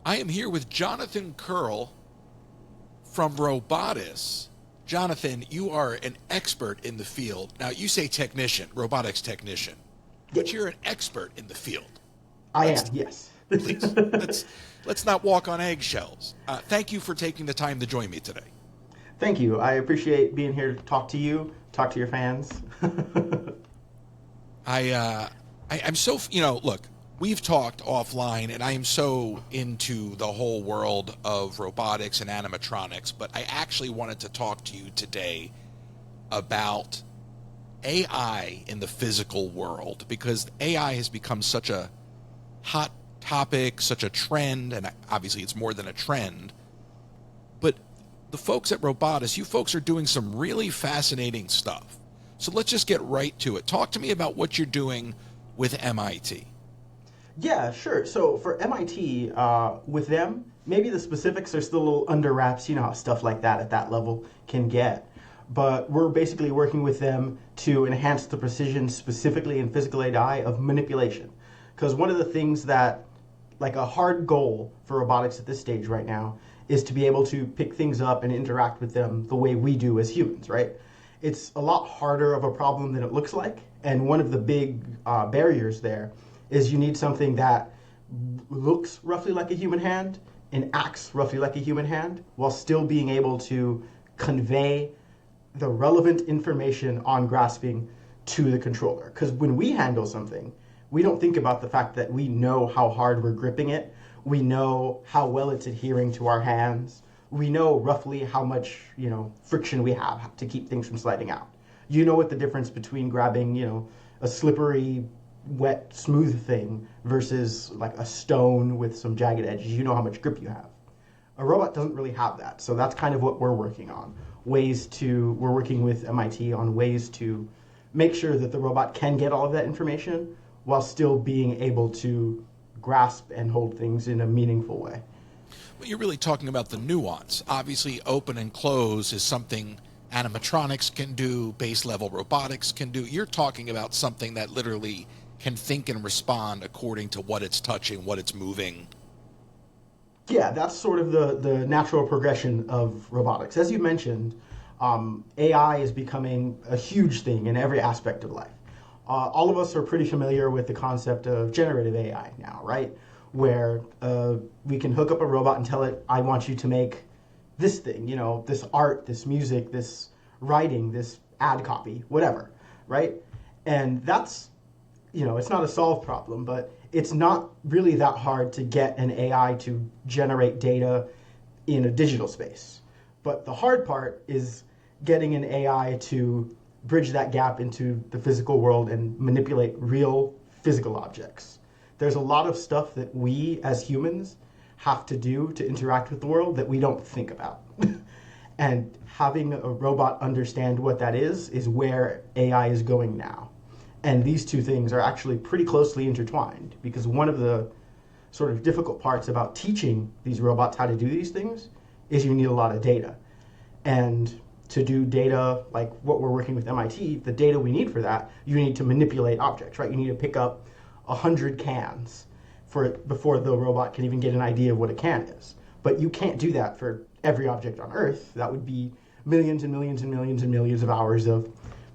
I am here with Jonathon Curl from Robotis. Jonathan, you are an expert in the field. Now, you say technician, robotics technician, Yeah, but you're an expert in the field. I Let's am, yes. please let's not walk on eggshells. Thank you for taking the time to join me today. Thank you. I appreciate being here to talk to you, talk to your fans. I'm so look, we've talked offline, and I am so into the whole world of robotics and animatronics. But I actually wanted to talk to you today about AI in the physical world because AI has become such a hot topic, such a trend, and obviously it's more than a trend. But the folks at Robotis, you folks are doing some really fascinating stuff. So let's just get right to it. Talk to me about what you're doing with MIT. Yeah, sure. So for MIT, with them, maybe the specifics are still a little under wraps. You know how stuff like that at that level can get. But we're basically working with them to enhance the precision, specifically in physical AI, of manipulation. Because one of the things that, like a hard goal for robotics at this stage right now, is to be able to pick things up and interact with them the way we do as humans, right? It's a lot harder of a problem than it looks like. And one of the big barriers there is you need something that looks roughly like a human hand and acts roughly like a human hand while still being able to convey the relevant information on grasping to the controller. Because when we handle something, we don't think about the fact that we know how hard we're gripping it. We know how well it's adhering to our hands. We know roughly how much, friction we have to keep things from sliding out. You know what the difference between grabbing, a slippery, wet, smooth thing versus like a stone with some jagged edges. You know how much grip you have. A robot doesn't really have that. So that's kind of what we're working on. We're working with MIT on ways to make sure that the robot can get all of that information while still being able to grasp and hold things in a meaningful way. Well, you're really talking about the nuance. Obviously, open and close is something animatronics can do, base level robotics can do. You're talking about something that literally can think and respond according to what it's touching, what it's moving. Yeah, that's sort of the natural progression of robotics. As you mentioned, AI is becoming a huge thing in every aspect of life. All of us are pretty familiar with the concept of generative AI now, right? Where we can hook up a robot and tell it, I want you to make this thing, this art, this music, this writing, this ad copy, whatever, right? And that's, it's not a solved problem, but it's not really that hard to get an AI to generate data in a digital space. But the hard part is getting an AI to bridge that gap into the physical world and manipulate real physical objects. There's a lot of stuff that we as humans have to do to interact with the world that we don't think about. And having a robot understand what that is where AI is going now. And these two things are actually pretty closely intertwined because one of the sort of difficult parts about teaching these robots how to do these things is you need a lot of data. And to do data like what we're working with MIT, the data we need for that, you need to manipulate objects, right? You need to pick up 100 cans before the robot can even get an idea of what a can is. But you can't do that for every object on Earth. That would be millions and millions and millions and millions of hours of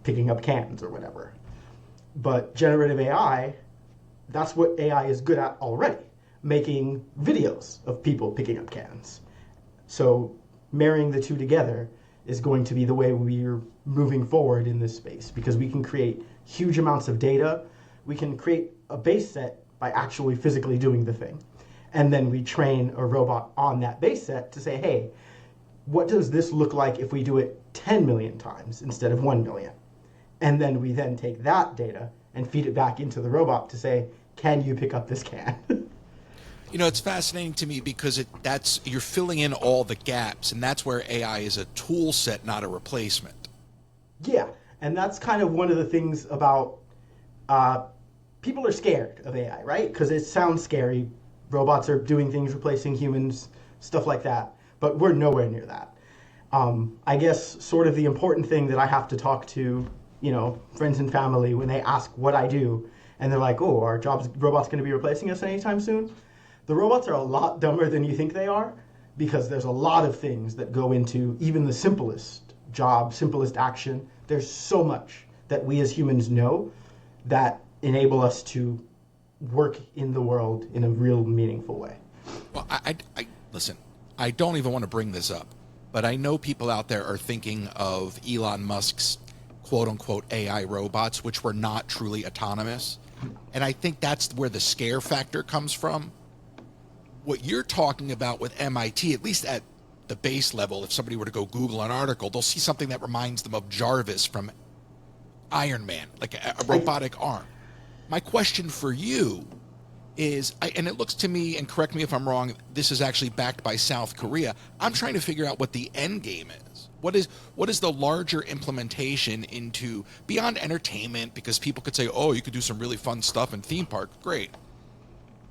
picking up cans or whatever. But generative AI, that's what AI is good at already, making videos of people picking up cans. So marrying the two together is going to be the way we're moving forward in this space because we can create huge amounts of data. We can create a base set by actually physically doing the thing. And then we train a robot on that base set to say, hey, what does this look like if we do it 10 million times instead of 1 million? And then we then take that data and feed it back into the robot to say, can you pick up this can? It's fascinating to me because you're filling in all the gaps, and that's where AI is a tool set, not a replacement. Yeah, and that's kind of one of the things about people are scared of AI, right? Because it sounds scary. Robots are doing things, replacing humans, stuff like that. But we're nowhere near that. I guess sort of the important thing that I have to talk to, friends and family when they ask what I do, and they're like, "Oh, robots going to be replacing us anytime soon?" The robots are a lot dumber than you think they are because there's a lot of things that go into even the simplest job, simplest action. There's so much that we as humans know that enable us to work in the world in a real meaningful way. Well, I listen, I don't even want to bring this up, but I know people out there are thinking of Elon Musk's quote-unquote AI robots, which were not truly autonomous. And I think that's where the scare factor comes from. What you're talking about with MIT, at least at the base level, if somebody were to go Google an article, they'll see something that reminds them of Jarvis from Iron Man, like a robotic arm. My question for you is, and it looks to me, and correct me if I'm wrong, this is actually backed by South Korea. I'm trying to figure out what the end game is. What is the larger implementation into beyond entertainment? Because people could say, oh, you could do some really fun stuff in theme park. Great.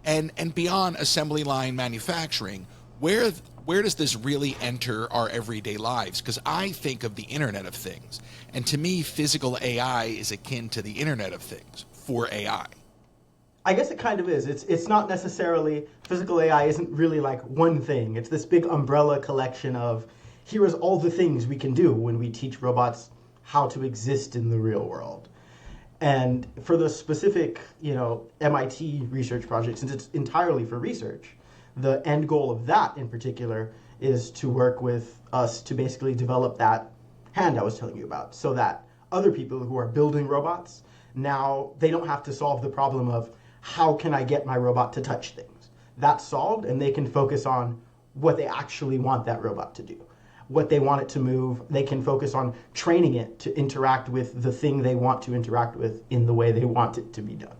And beyond assembly line manufacturing, where does this really enter our everyday lives? Because I think of the Internet of Things. And to me, physical AI is akin to the Internet of Things for AI. I guess it kind of is. It's not necessarily, physical AI isn't really like one thing. It's this big umbrella collection of, here is all the things we can do when we teach robots how to exist in the real world. And for the specific, MIT research project, since it's entirely for research, the end goal of that in particular is to work with us to basically develop that hand I was telling you about, so that other people who are building robots, now they don't have to solve the problem of how can I get my robot to touch things. That's solved, and they can focus on what they actually want that robot to do. What they want it to move, they can focus on training it to interact with the thing they want to interact with in the way they want it to be done.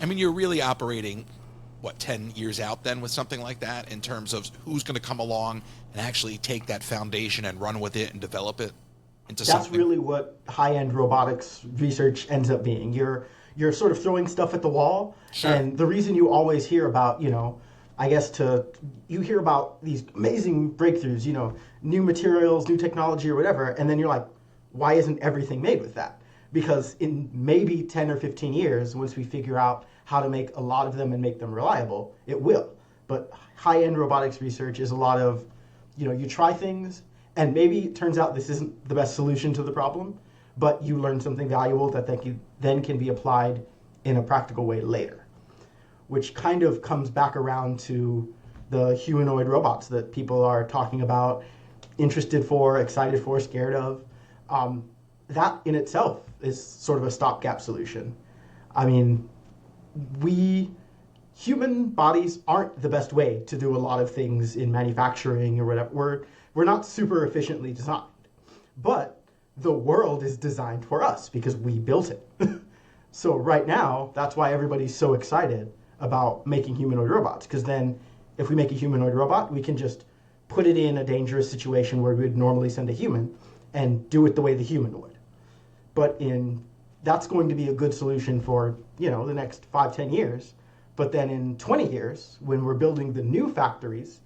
I mean, you're really operating, 10 years out then with something like that in terms of who's going to come along and actually take that foundation and run with it and develop it into something? That's really what high-end robotics research ends up being. You're sort of throwing stuff at the wall, sure. And the reason you always hear about, you hear about these amazing breakthroughs, new materials, new technology or whatever, and then you're like, why isn't everything made with that? Because in maybe 10 or 15 years, once we figure out how to make a lot of them and make them reliable, it will. But high-end robotics research is a lot of, you try things, and maybe it turns out this isn't the best solution to the problem, but you learn something valuable that then can be applied in a practical way later, which kind of comes back around to the humanoid robots that people are talking about, interested for, excited for, scared of. That in itself is sort of a stopgap solution. I mean, human bodies aren't the best way to do a lot of things in manufacturing or whatever. We're not super efficiently designed, but the world is designed for us because we built it. So right now, that's why everybody's so excited about making humanoid robots, because then if we make a humanoid robot, we can just put it in a dangerous situation where we would normally send a human and do it the way the human would. But that's going to be a good solution for, the next 5-10 years. But then in 20 years, when we're building the new factories,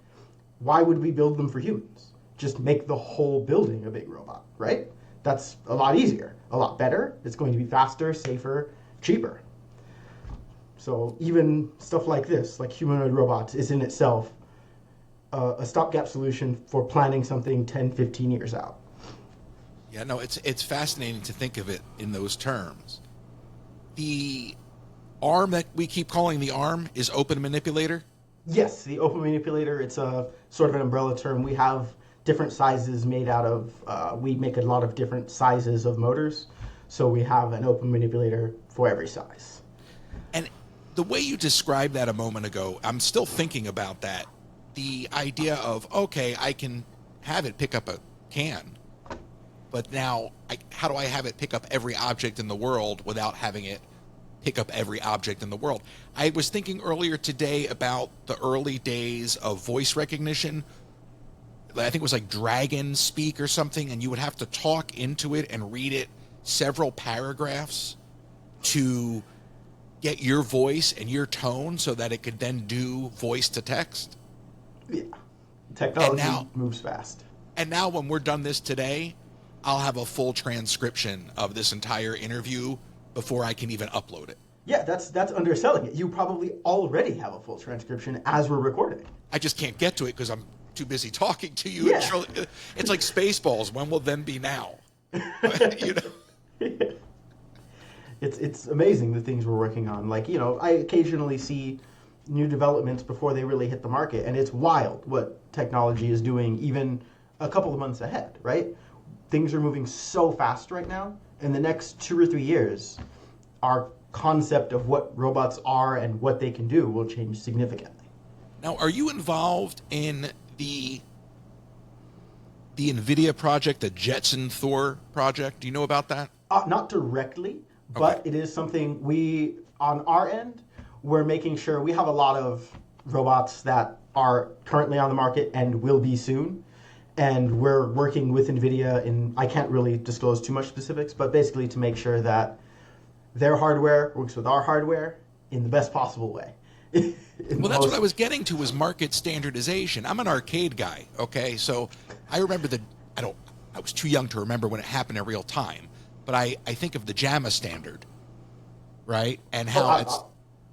why would we build them for humans? Just make the whole building a big robot, right? That's a lot easier, a lot better. It's going to be faster, safer, cheaper. So even stuff like this, like humanoid robots, is in itself a stopgap solution for planning something 10, 15 years out. Yeah, no, it's fascinating to think of it in those terms. The arm that we keep calling the arm is open manipulator? Yes, the open manipulator, it's a sort of an umbrella term. We have different sizes made out of, we make a lot of different sizes of motors. So we have an open manipulator for every size. And the way you described that a moment ago, I'm still thinking about that. The idea of, okay, I can have it pick up a can, but now how do I have it pick up every object in the world without having it pick up every object in the world? I was thinking earlier today about the early days of voice recognition. I think it was like Dragon Speak or something, and you would have to talk into it and read it several paragraphs to get your voice and your tone so that it could then do voice to text. Yeah. Technology moves fast. And now when we're done this today, I'll have a full transcription of this entire interview before I can even upload it. Yeah, that's underselling it. You probably already have a full transcription as we're recording. I just can't get to it because I'm too busy talking to you. Yeah. It's like Spaceballs. When will them be now? you know. It's amazing the things we're working on. Like, I occasionally see new developments before they really hit the market, and it's wild what technology is doing even a couple of months ahead, right? Things are moving so fast right now. In the next 2 or 3 years, our concept of what robots are and what they can do will change significantly. Now, are you involved in the NVIDIA project, the Jetson Thor project? Do you know about that? Not directly, Okay. but it is something on our end, we're making sure we have a lot of robots that are currently on the market and will be soon. And we're working with NVIDIA I can't really disclose too much specifics, but basically to make sure that their hardware works with our hardware in the best possible way. Well, that's what I was getting to was market standardization. I'm an arcade guy, okay? So I remember I was too young to remember when it happened in real time, but I think of the JAMA standard, right? And how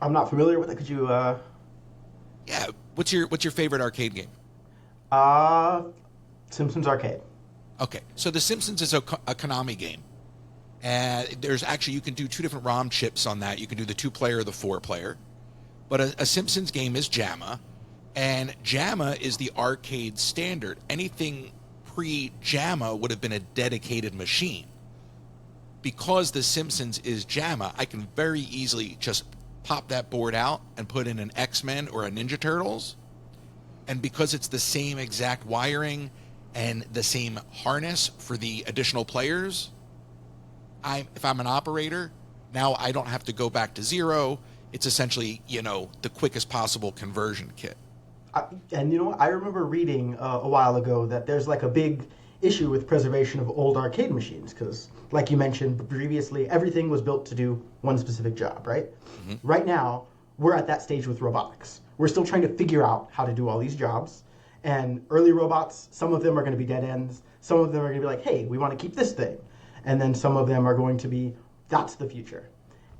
I'm not familiar with it. Could you? Yeah. What's your favorite arcade game? Simpsons Arcade. Okay, so The Simpsons is a Konami game, and you can do two different ROM chips on that. You can do the 2-player or the 4-player, but a Simpsons game is JAMA, and JAMA is the arcade standard. Anything pre-JAMA would have been a dedicated machine. Because The Simpsons is JAMA, I can very easily just pop that board out and put in an X-Men or a Ninja Turtles, and because it's the same exact wiring and the same harness for the additional players, if I'm an operator, now I don't have to go back to zero. It's essentially, the quickest possible conversion kit. And I remember reading a while ago that there's like a big issue with preservation of old arcade machines because, like you mentioned previously, everything was built to do one specific job, right? Mm-hmm. Right now, we're at that stage with robotics. We're still trying to figure out how to do all these jobs. And early robots, some of them are going to be dead ends. Some of them are going to be like, hey, we want to keep this thing. And then some of them are going to be, that's the future.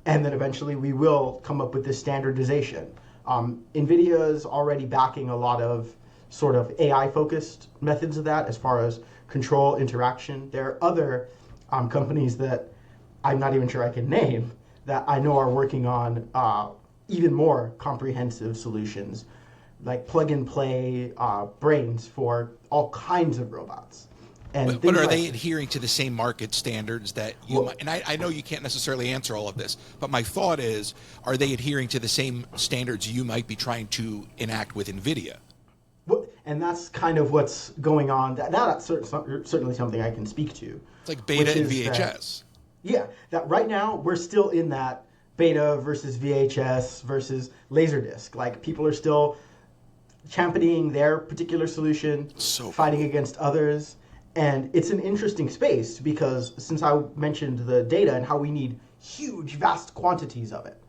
And then eventually we will come up with this standardization. NVIDIA is already backing a lot of sort of AI-focused methods of that as far as control, interaction. There are other companies that I'm not even sure I can name that I know are working on even more comprehensive solutions like plug-and-play brains for all kinds of robots. And but are they adhering to the same market standards that you might? And I know you can't necessarily answer all of this, but my thought is, are they adhering to the same standards you might be trying to enact with NVIDIA? And that's kind of what's going on. That's certainly something I can speak to. It's like beta and VHS. That right now we're still in that beta versus VHS versus Laserdisc. Like people are still championing their particular solution, fighting against others. And it's an interesting space because since I mentioned the data and how we need huge, vast quantities of it,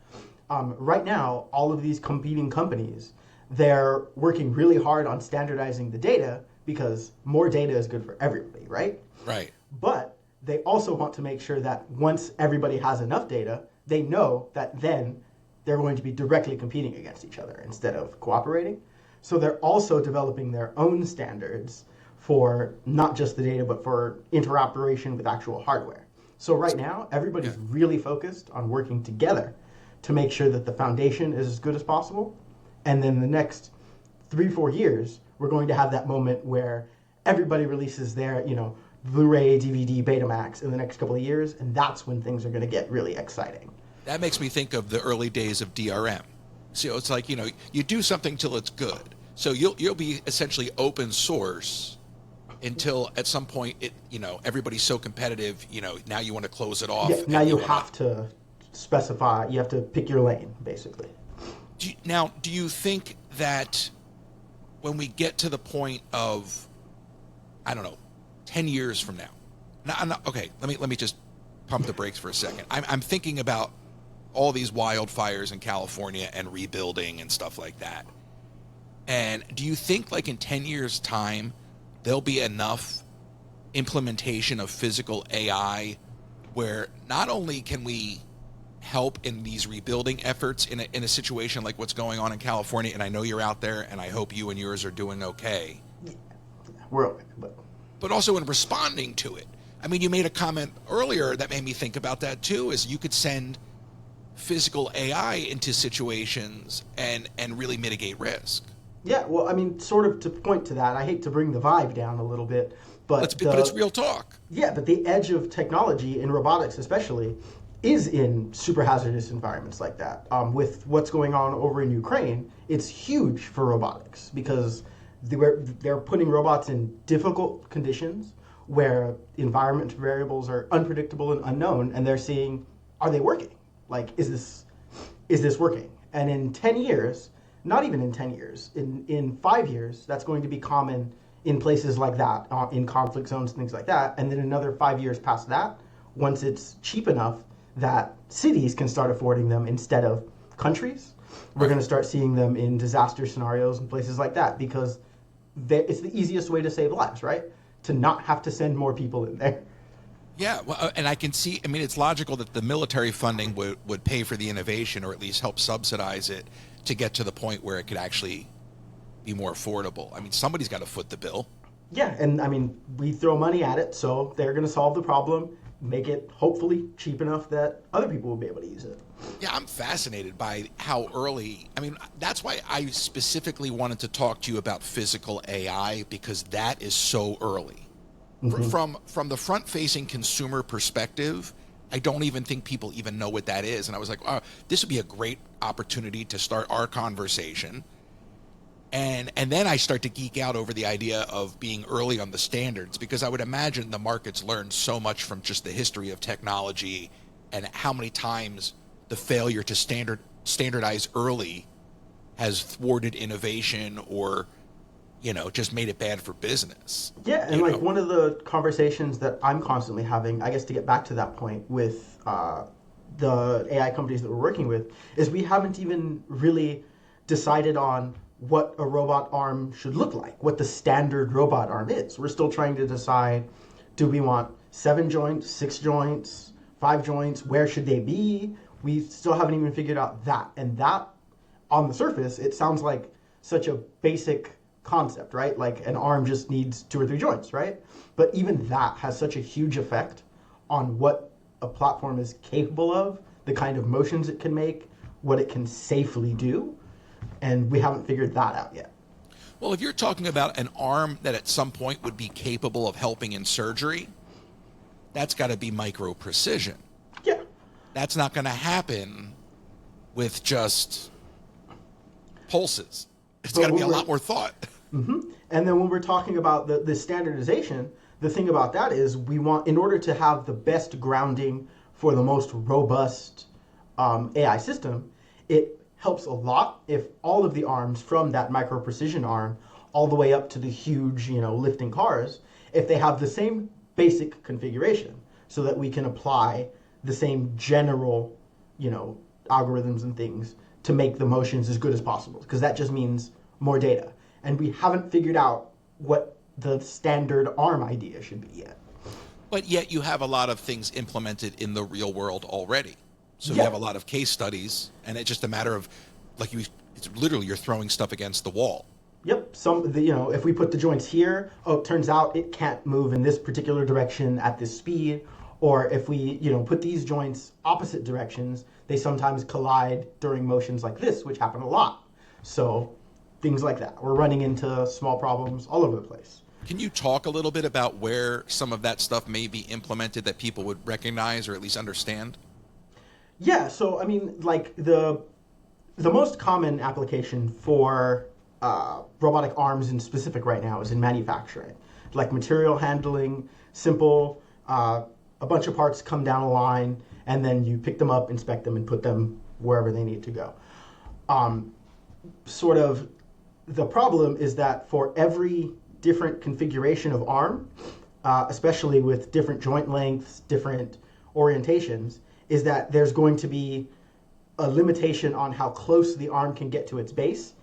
right now, all of these competing companies, they're working really hard on standardizing the data because more data is good for everybody, right? Right. But they also want to make sure that once everybody has enough data, they know that then they're going to be directly competing against each other instead of cooperating. So they're also developing their own standards for not just the data, but for interoperation with actual hardware. So right now, everybody's really focused on working together to make sure that the foundation is as good as possible. And then the next 3-4 years, we're going to have that moment where everybody releases their, Blu-ray, DVD, Betamax in the next couple of years, and that's when things are going to get really exciting. That makes me think of the early days of DRM. So it's like, you do something till it's good. So you'll be essentially open source until at some point everybody's so competitive, now you want to close it off. Yeah, now you have to specify, you have to pick your lane, basically. Do you think that when we get to the point of, 10 years from now, okay, let me just pump the brakes for a second. I'm thinking about all these wildfires in California and rebuilding and stuff like that. And do you think like in 10 years time, there'll be enough implementation of physical AI where not only can we help in these rebuilding efforts in a situation like what's going on in California? And I know you're out there, and I hope you and yours are doing okay. We're okay, but But also in responding to it. I mean, you made a comment earlier that made me think about that too, is you could send physical AI into situations and really mitigate risk. yeah, well, I mean, sort of to point to that, I hate to bring the vibe down a little bit, but But it's real talk. yeah, but the edge of technology in robotics, especially, is in super hazardous environments like that. With what's going on over in Ukraine, it's huge for robotics because they're putting robots in difficult conditions where environment variables are unpredictable and unknown, and they're seeing, are they working? Like, is this working? And in 10 years, not even in 10 years, in 5 years, that's going to be common in places like that, in conflict zones, things like that. And then another 5 years past that, once it's cheap enough that cities can start affording them instead of countries, we're going to start seeing them in disaster scenarios and places like that because it's the easiest way to save lives, right? To not have to send more people in there. Yeah, well, and I can see, I mean, it's logical that the military funding would pay for the innovation or at least help subsidize it to get to the point where it could actually be more affordable. I mean, somebody's got to foot the bill. Yeah, and I mean, we throw money at it, so they're going to solve the problem, make it hopefully cheap enough that other people will be able to use it. Yeah, I'm fascinated by how early, I mean, that's why I specifically wanted to talk to you about physical AI because that is so early. From the front-facing consumer perspective, I don't even think people even know what that is. And I was like, oh, this would be a great opportunity to start our conversation. And then I start to geek out over the idea of being early on the standards because I would imagine the market's learned so much from just the history of technology and how many times the failure to standardize early has thwarted innovation or just made it bad for business. Yeah, and like one of the conversations that I'm constantly having, I guess to get back to that point with the AI companies that we're working with, is we haven't even really decided on what a robot arm should look like, what the standard robot arm is. We're still trying to decide, do we want 7 joints, 6 joints, 5 joints, where should they be? We still haven't even figured out that. And that, on the surface, it sounds like such a basic concept, right? Like an arm just needs 2 or 3 joints, right? But even that has such a huge effect on what a platform is capable of, the kind of motions it can make, what it can safely do, and we haven't figured that out yet. Well, if you're talking about an arm that at some point would be capable of helping in surgery, that's got to be micro precision. Yeah. That's not going to happen with just pulses. It's got to be a lot more thought. Mm-hmm. And then when we're talking about the standardization, the thing about that is we want, in order to have the best grounding for the most robust AI system, it helps a lot if all of the arms from that micro precision arm all the way up to the huge, lifting cars, if they have the same basic configuration so that we can apply the same general, algorithms and things to make the motions as good as possible, because that just means more data. And we haven't figured out what the standard arm idea should be yet. But yet you have a lot of things implemented in the real world already. So Yeah. you have a lot of case studies, and it's just a matter of, it's literally you're throwing stuff against the wall. Yep. If we put the joints here, it turns out it can't move in this particular direction at this speed. Or if we, put these joints opposite directions, they sometimes collide during motions like this, which happen a lot. So things like that. We're running into small problems all over the place. Can you talk a little bit about where some of that stuff may be implemented that people would recognize or at least understand? Yeah, so I mean, like the most common application for robotic arms in specific right now is in manufacturing, like material handling, simple. A bunch of parts come down a line, and then you pick them up, inspect them, and put them wherever they need to go. Sort of, the problem is that for every different configuration of arm, especially with different joint lengths, different orientations, is that there's going to be a limitation on how close the arm can get to its base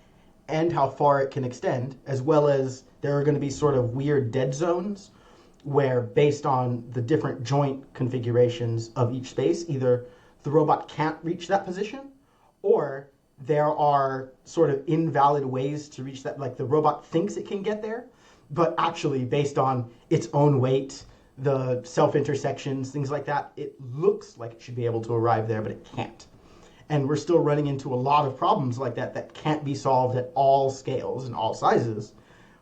and how far it can extend, as well as there are going to be sort of weird dead zones where, based on the different joint configurations of each space, either the robot can't reach that position, or there are sort of invalid ways to reach that. Like the robot thinks it can get there, but actually, based on its own weight, the self-intersections, things like that, it looks like it should be able to arrive there, but it can't. And we're still running into a lot of problems like that that can't be solved at all scales and all sizes,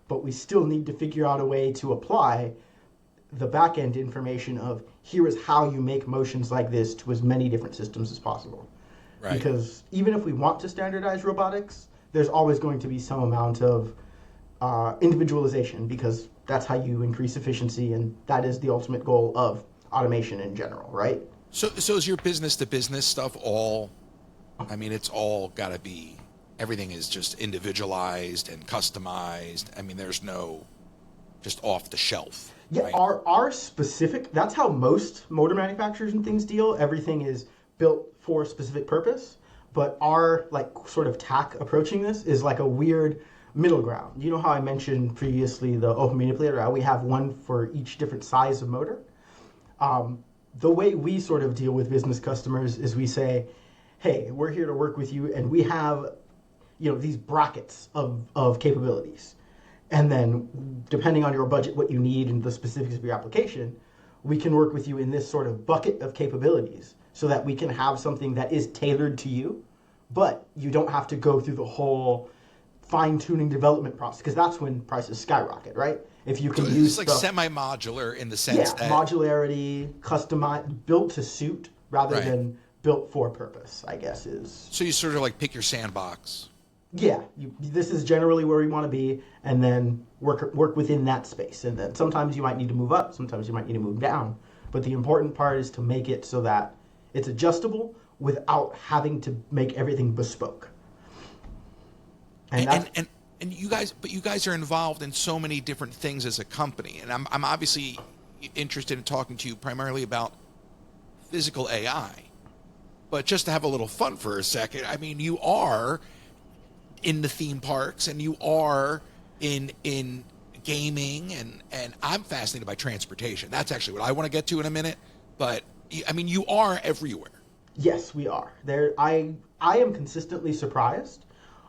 but we still need to figure out a way to apply the back-end information of here is how you make motions like this to as many different systems as possible. Right. Because even if we want to standardize robotics, there's always going to be some amount of individualization, because that's how you increase efficiency, and that is the ultimate goal of automation in general, right? So is your business-to-business stuff all, I mean, it's all got to be, everything is just individualized and customized. I mean, there's no just off the shelf. Yeah, right? our specific, that's how most motor manufacturers and things deal. Everything is built for a specific purpose, but our like sort of tack approaching this is like a weird middle ground. You know how I mentioned previously the open manipulator, how we have one for each different size of motor? The way we sort of deal with business customers is we say, hey, we're here to work with you, and we have, you know, these brackets of capabilities. And then depending on your budget, what you need and the specifics of your application, we can work with you in this sort of bucket of capabilities so that we can have something that is tailored to you, but you don't have to go through the whole fine-tuning development process, because that's when prices skyrocket, right? If you can use it's like semi-modular in the sense that modularity, customized, built to suit rather than built for purpose, I guess is. So you sort of like pick your sandbox. Yeah, this is generally where we want to be, and then work within that space. And then sometimes you might need to move up, sometimes you might need to move down. But the important part is to make it so that it's adjustable without having to make everything bespoke. And you guys are involved in so many different things as a company, and I'm obviously interested in talking to you primarily about physical AI. But just to have a little fun for a second, I mean, you are in the theme parks, and you are in gaming, and I'm fascinated by transportation. That's actually what I want to get to in a minute. But I mean, you are everywhere. Yes, we are. I am consistently surprised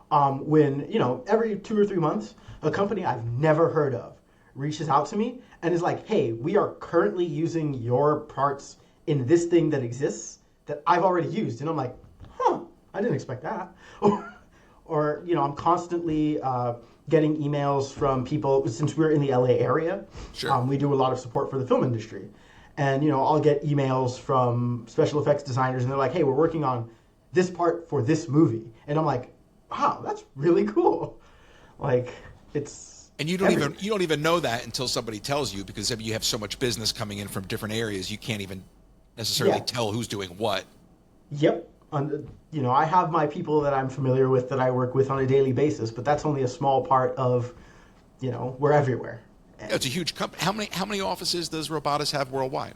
when, you know, every 2 or 3 months, a company I've never heard of reaches out to me and is like, hey, we are currently using your parts in this thing that exists that I've already used. And I'm like, huh, I didn't expect that. Or, you know, I'm constantly getting emails from people, since we're in the LA area. Sure. We do a lot of support for the film industry. And, you know, I'll get emails from special effects designers, and they're like, hey, we're working on this part for this movie. And I'm like, wow, that's really cool. Like, it's and you don't even know that until somebody tells you, because you have so much business coming in from different areas, you can't even necessarily tell who's doing what. Yep. You know, I have my people that I'm familiar with that I work with on a daily basis, but that's only a small part of, you know, we're everywhere. It's a huge company. How many offices does Robotis have worldwide?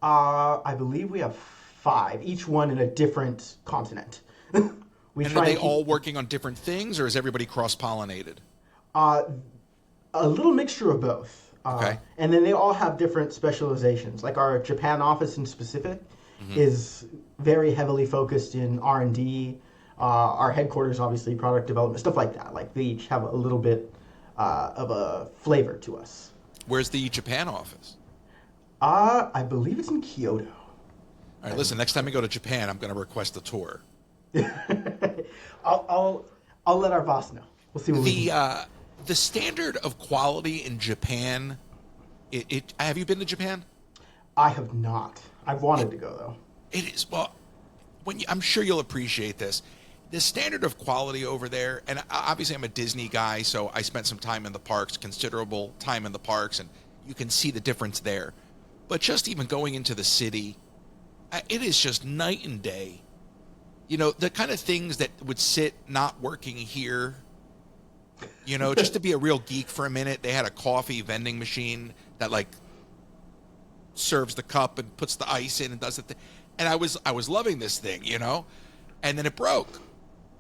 I believe we have 5, each one in a different continent. And are they all working on different things, or is everybody cross-pollinated? A little mixture of both. Okay. And then they all have different specializations. Like our Japan office in specific is very heavily focused in R&D. Our headquarters, obviously, product development, stuff like that. Like they each have a little bit of a flavor to us. Where's the Japan office? I believe it's in Kyoto. All right, listen, next time I go to Japan, I'm going to request a tour. I'll let our boss know. We'll see what we can do. The standard of quality in Japan, have you been to Japan? I have not. I've wanted to go, though. It is, well, I'm sure you'll appreciate this. The standard of quality over there, and obviously I'm a Disney guy, so I spent some time in the parks, considerable time in the parks, and you can see the difference there. But just even going into the city, it is just night and day. You know, the kind of things that would sit not working here, you know, just to be a real geek for a minute, they had a coffee vending machine that, like, serves the cup and puts the ice in and does it. And I was loving this thing, you know, and then it broke.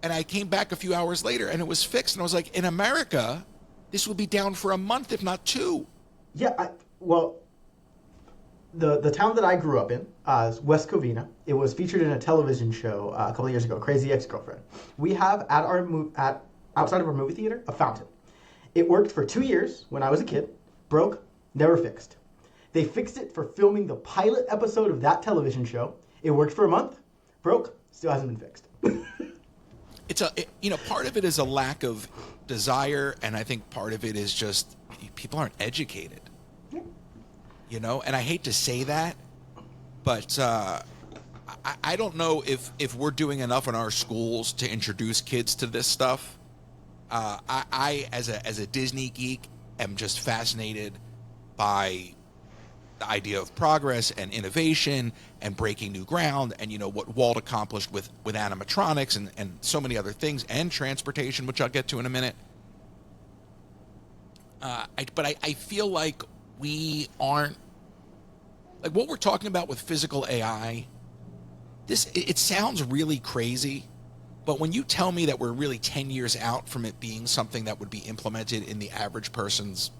And I came back a few hours later and it was fixed. And I was like, in America, this will be down for a month, if not 2. Yeah, well, the town that I grew up in is West Covina. It was featured in a television show a couple of years ago, Crazy Ex-Girlfriend. We have at outside of our movie theater a fountain. It worked for 2 years when I was a kid, broke, never fixed. They fixed it for filming the pilot episode of that television show. It worked for a month, broke, still hasn't been fixed. Part of it is a lack of desire, and I think part of it is just people aren't educated. Yeah. And I hate to say that, but I don't know if we're doing enough in our schools to introduce kids to this stuff. I as a Disney geek am just fascinated by the idea of progress and innovation and breaking new ground, and what Walt accomplished with animatronics and so many other things, and transportation, which I'll get to in a minute. But I feel like we aren't, like what we're talking about with physical AI. It sounds really crazy, but when you tell me that we're really 10 years out from it being something that would be implemented in the average person's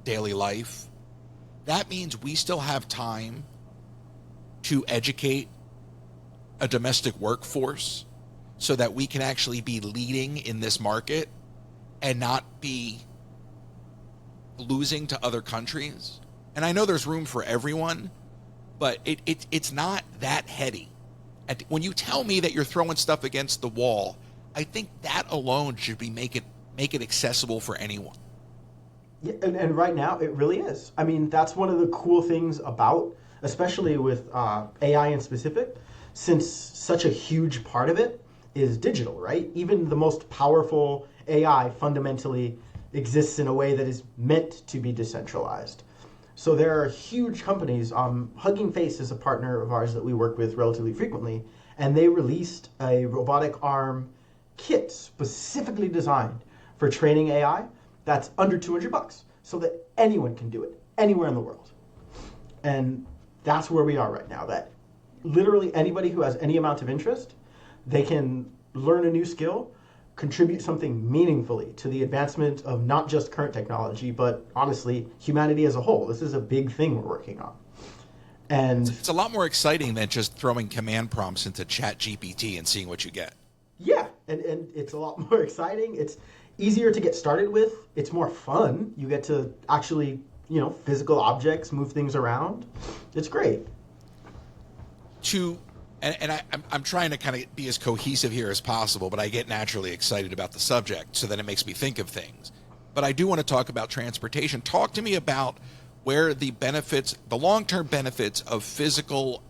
daily life, that means we still have time to educate a domestic workforce so that we can actually be leading in this market and not be losing to other countries. And I know there's room for everyone, but it's not that heady. And when you tell me that you're throwing stuff against the wall, I think that alone should be make it accessible for anyone. Yeah, and right now it really is. I mean, that's one of the cool things about, especially with AI in specific, since such a huge part of it is digital, right? Even the most powerful AI fundamentally exists in a way that is meant to be decentralized. So there are huge companies. Hugging Face is a partner of ours that we work with relatively frequently, and they released a robotic arm kit specifically designed for training AI that's under $200, so that anyone can do it anywhere in the world. And that's where we are right now, that literally anybody who has any amount of interest, they can learn a new skill, contribute something meaningfully to the advancement of not just current technology, but honestly, humanity as a whole. This is a big thing we're working on. And it's a lot more exciting than just throwing command prompts into ChatGPT and seeing what you get. Yeah, and it's a lot more exciting. It's easier to get started with. It's more fun. You get to actually, physical objects, move things around. It's great. I'm trying to kind of be as cohesive here as possible, but I get naturally excited about the subject, so that it makes me think of things. But I do want to talk about transportation. Talk to me about where the long-term benefits of physical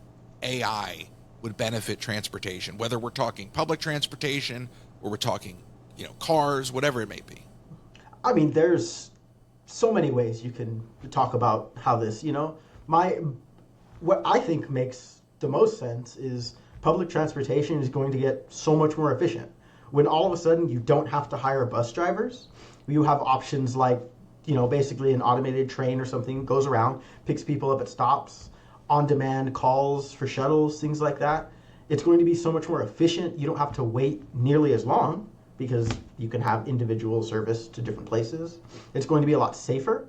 AI would benefit transportation, whether we're talking public transportation or we're talking, cars, whatever it may be. I mean, there's so many ways you can talk about how this, what I think makes the most sense is public transportation is going to get so much more efficient. When all of a sudden you don't have to hire bus drivers, you have options like, basically an automated train or something goes around, picks people up at stops, on-demand calls for shuttles, things like that. It's going to be so much more efficient. You don't have to wait nearly as long because you can have individual service to different places. It's going to be a lot safer.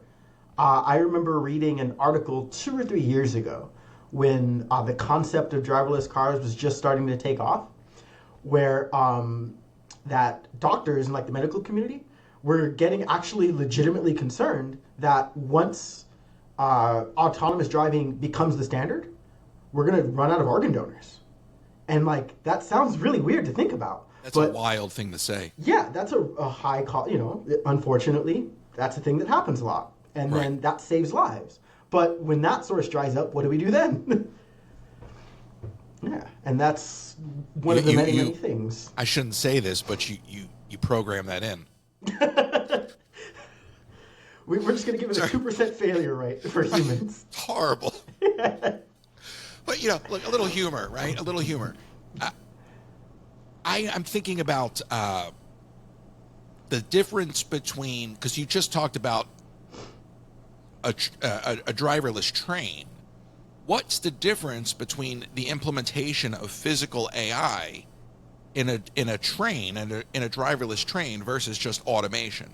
I remember reading an article 2 or 3 years ago when the concept of driverless cars was just starting to take off, where that doctors in the medical community were getting actually legitimately concerned that once autonomous driving becomes the standard, we're going to run out of organ donors. And that sounds really weird to think about. That's a wild thing to say. Yeah, that's a high cost. Unfortunately, that's a thing that happens a lot. And right. Then that saves lives. But when that source dries up, what do we do then? Yeah, and that's one of the many things. I shouldn't say this, but you program that in. We're just going to give it a 2% failure rate for humans. Horrible. But, look, a little humor, right? A little humor. I'm thinking about the difference between, because you just talked about a driverless train. What's the difference between the implementation of physical AI in a train and in a driverless train versus just automation?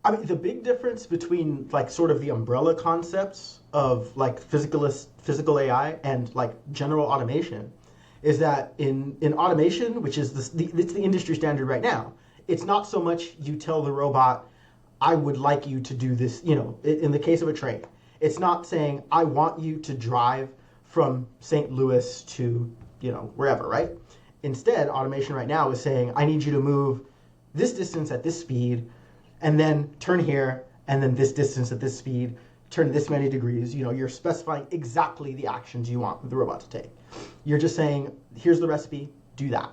I mean, the big difference between like sort of the umbrella concepts of like physical AI and like general automation is that in automation, which is it's the industry standard right now, it's not so much you tell the robot, I would like you to do this, you know, in the case of a train, it's not saying, I want you to drive from St. Louis to, you know, wherever, right? Instead, automation right now is saying, I need you to move this distance at this speed, and then turn here, and then this distance at this speed, turn this many degrees. You know, you're specifying exactly the actions you want the robot to take. You're just saying, here's the recipe, do that.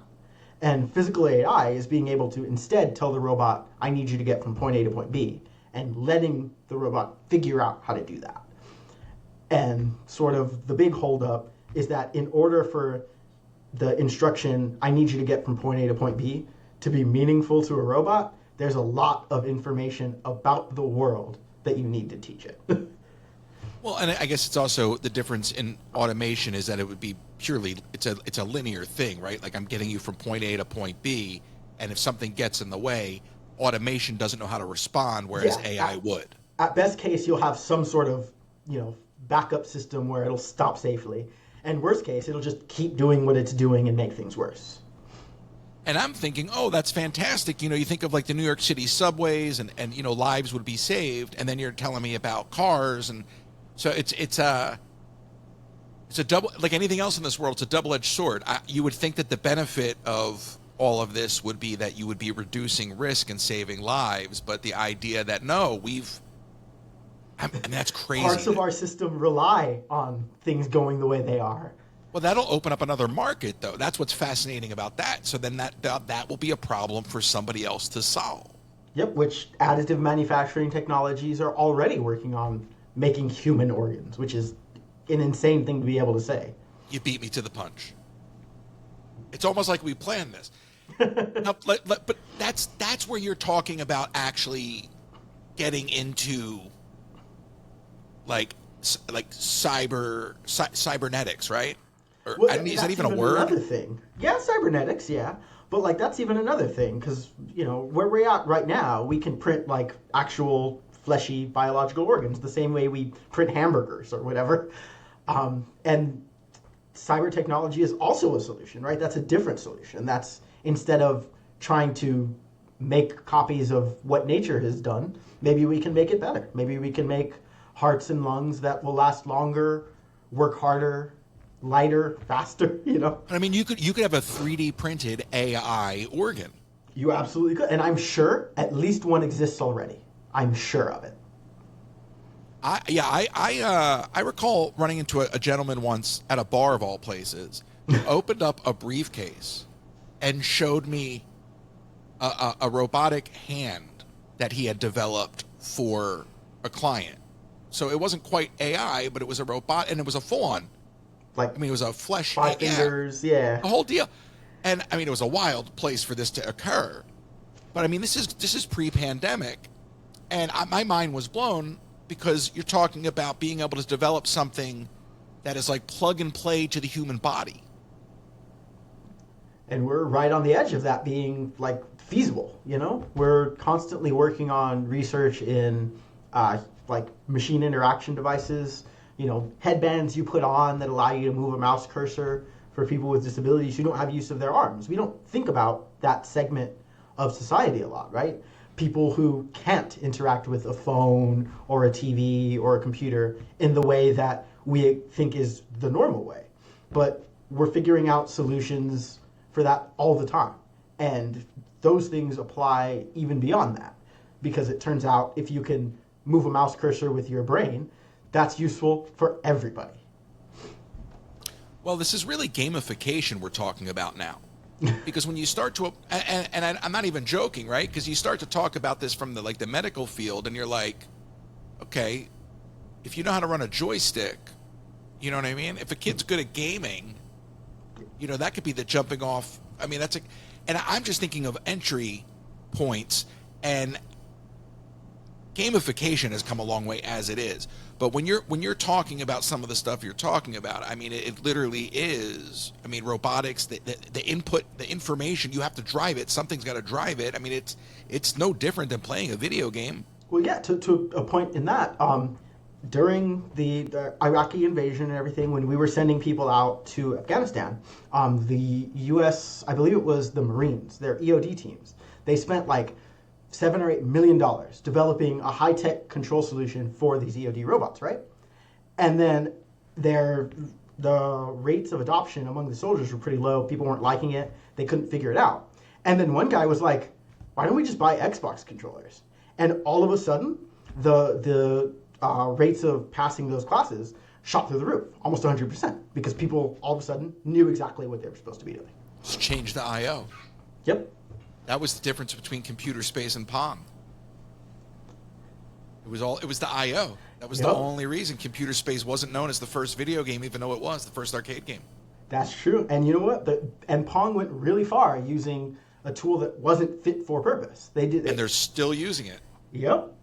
And physical AI is being able to instead tell the robot, I need you to get from point A to point B, and letting the robot figure out how to do that. And sort of the big holdup is that in order for the instruction, I need you to get from point A to point B, to be meaningful to a robot, there's a lot of information about the world that you need to teach it. Well, and I guess it's also the difference in automation is that it would be purely, it's a linear thing, right? Like I'm getting you from point A to point B, and if something gets in the way, automation doesn't know how to respond, whereas AI would. At best case, you'll have some sort of, you know, backup system where it'll stop safely. And worst case, it'll just keep doing what it's doing and make things worse. And I'm thinking, oh, that's fantastic. You know, you think of like the New York City subways and you know, lives would be saved. And then you're telling me about cars. And so it's a double, like anything else in this world, it's a double-edged sword. You would think that the benefit of all of this would be that you would be reducing risk and saving lives. But the idea that, no, I mean, that's crazy. Parts of our system rely on things going the way they are. Well, that'll open up another market, though. That's what's fascinating about that. So then that will be a problem for somebody else to solve. Yep, which additive manufacturing technologies are already working on making human organs, which is an insane thing to be able to say. You beat me to the punch. It's almost like we planned this. Now, but that's where you're talking about actually getting into like cybernetics, right? Or, Well, is that even a word? Another thing. Yeah, cybernetics, yeah. But like that's even another thing because, you know, where we're at right now, we can print like actual fleshy biological organs the same way we print hamburgers or whatever. And cyber technology is also a solution, right? That's a different solution. That's instead of trying to make copies of what nature has done, maybe we can make it better. Maybe we can make hearts and lungs that will last longer, work harder, lighter, faster, you know? I mean, you could have a 3D printed AI organ. You absolutely could. And I'm sure at least one exists already. I'm sure of it. I recall running into a gentleman once at a bar of all places who opened up a briefcase and showed me a robotic hand that he had developed for a client. So it wasn't quite AI, but it was a robot, and it was a full-on. Like, I mean, it was a flesh. 5 fingers, yeah. The whole deal. And, I mean, it was a wild place for this to occur. But, I mean, this is pre-pandemic. And my mind was blown because you're talking about being able to develop something that is like plug and play to the human body. And we're right on the edge of that being, like, feasible, you know? We're constantly working on research in, like, machine interaction devices, you know, headbands you put on that allow you to move a mouse cursor for people with disabilities who don't have use of their arms. We don't think about that segment of society a lot, right? People who can't interact with a phone or a TV or a computer in the way that we think is the normal way. But we're figuring out solutions for that all the time. And those things apply even beyond that. Because it turns out if you can move a mouse cursor with your brain, that's useful for everybody. Well, this is really gamification we're talking about now. Because when you start to, and I'm not even joking, right? Because you start to talk about this from the medical field, and you're like, okay, if you know how to run a joystick, you know what I mean? If a kid's good at gaming, you know, that could be the jumping off. I mean, and I'm just thinking of entry points, and gamification has come a long way as it is. But when you're talking about some of the stuff you're talking about, I mean, it literally is. I mean, robotics, the input, the information, you have to drive it. Something's got to drive it. I mean, it's no different than playing a video game. Well, yeah, to a point in that, during the Iraqi invasion and everything, when we were sending people out to Afghanistan, the U.S., I believe it was the Marines, their EOD teams, they spent like $7 or $8 million developing a high-tech control solution for these EOD robots, right? And then the rates of adoption among the soldiers were pretty low. People weren't liking it. They couldn't figure it out. And then one guy was like, why don't we just buy Xbox controllers? And all of a sudden, the rates of passing those classes shot through the roof, almost 100%, because people all of a sudden knew exactly what they were supposed to be doing. Just change the I/O. Yep. That was the difference between computer space and Pong. It was the I/O. That was the only reason computer space wasn't known as the first video game, even though it was the first arcade game. That's true. And you know what? And Pong went really far using a tool that wasn't fit for purpose. They did, and they're still using it. Yep.